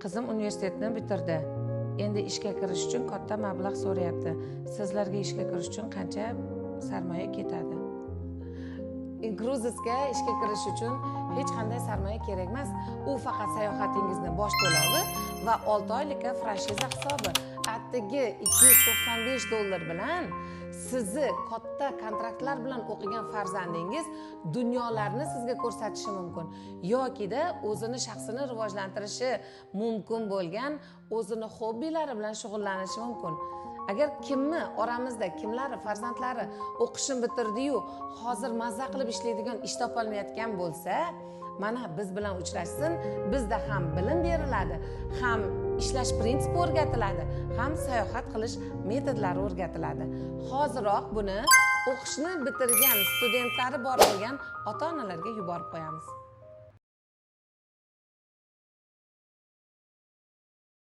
Qizim universitetni bitirdi. Endi ishga kirish uchun katta mablag' so'rayapti. Sizlarga ishga kirish uchun qancha sarmoya ketadi? Inkruzisga ishga kirish uchun hech qanday sarmoya kerak emas. U faqat sayohatingizni bosh to'lovi va 6 oylikka franshiza hisobi. Atigi $295 bilan sizni katta kontraktlar bilan o'qigan farzandingiz dunyolarni sizga ko'rsatishi mumkin. Yokida o'zini shaxsini rivojlantirishi mumkin bo'lgan o'zini hobbilari bilan shug'ullanishi mumkin. Agar kimni oramizda kimlari farzandlari o'qishni bitirdi-yu, hozir mazza qilib ishlaydigan ish topolmayotgan bo'lsa, mana biz bilan uchrashsin. Bizda ham bilim beriladi, ham ishlash prinsipi o'rgatiladi, ham sayohat qilish metodlari o'rgatiladi. Hoziroq buni o'qishni bitirgan studentlari bor bo'lgan ota-onalarga yuborib qo'yamiz.